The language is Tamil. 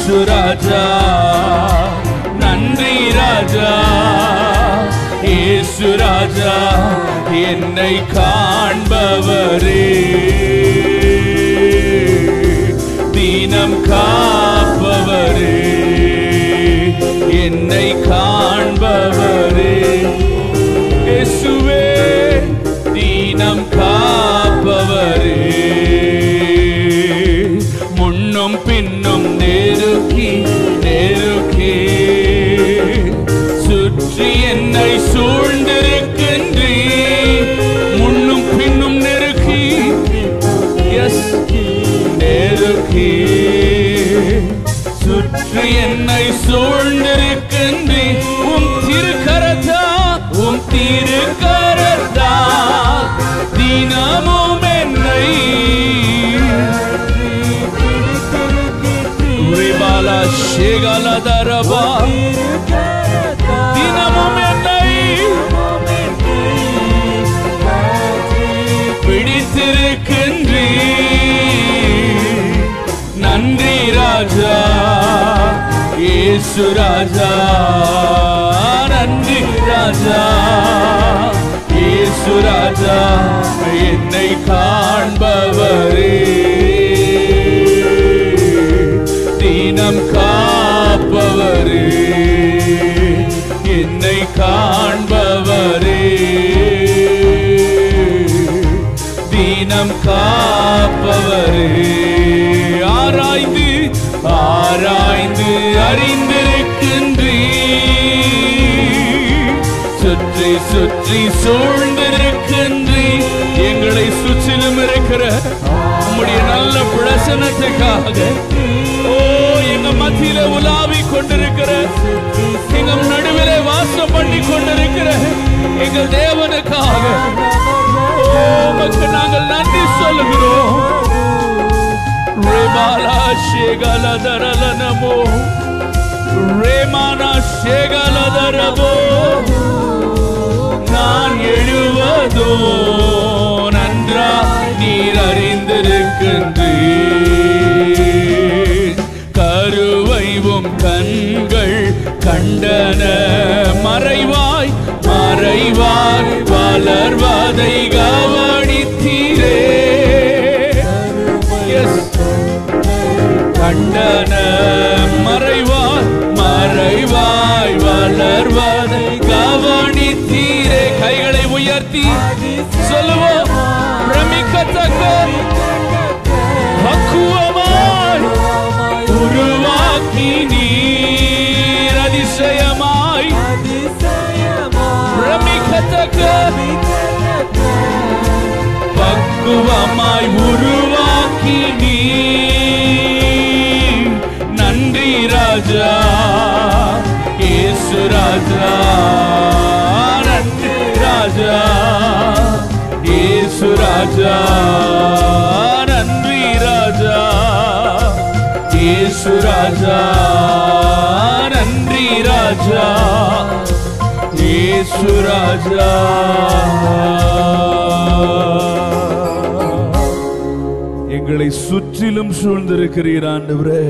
இயேசு ராஜா நன்றி ராஜா இயேசு ராஜா என்னை காண்பவரே தினம் காப்பவரே என்னை காண்பவரே இயேசுவே தினம் காப்பவரே முன்னும் பின்னும் நெருக்கி நெருக்கி சுற்றி என்னை சூழ்ந்திருக்கின்றே முன்னும் பின்னும் நெருக்கி நெருக்கி சுற்றி என்னை சூழ்ந்திருக்கின்றே உம் திருக்கரத்தா தினமும் என்னை ரிபாலா ஷேகலதரபா தினமும் என்னை பிடித்திருக்கின்றே நன்றி ராஜா இயேசு ராஜா நன்றி ராஜா இயேசு ராஜா என்னை காண்பவரே தினம் காப்பவரே என்னை காண்பவரே தினம் காப்பவரே ஆராய்ந்து ஆராய்ந்து அறிந்திருக்கின்றே சுற்றி சுற்றி சூழ்ந்திருக்கின்றே எங்களை சுற்றிலும் இருக்கிற உம்முடைய நல்ல பிரசன்னத்துக்காக எங்க மத்தியில உலாவி கொண்டிருக்கிற எங்க நடுவிலே வாசம் பண்ணி கொண்டிருக்கிற எங்கள் தேவனுக்காக நாங்கள் நன்றி சொல்லுகிறோம் ரேமானா ஷேகலதரலனமோ ரேமானா ஷேகலதரபோ நான் எழுவதோ நன்றா நீர் அறிந்திருக்கின்றே கருவைவும் கண்கள் கண்டன மறைவாய் மறைவாய் வளர்வதை கவனித்தீரே கண்டன மறைவாய் மறைவாய் வளர்வதை கவனித்தீரே கைகளை உயர்த்தி சொல்லுவோம் பிரமிக்கத்தக்க பக்குவமாய் உருவாக்கி நீர் அதிசயமாய் பிரமிக்கத்தக்க பக்குவமாய் உருவாக்கி நீர் நன்றி ராஜா இயேசு ராஜா நன்றி ராஜா இயேசு ராஜா நன்றி ராஜா இயேசு ராஜா நன்றி ராஜா இயேசு ராஜா எங்களை சுற்றிலும் சூழ்ந்திருக்கிறீர் ஆண்டவரே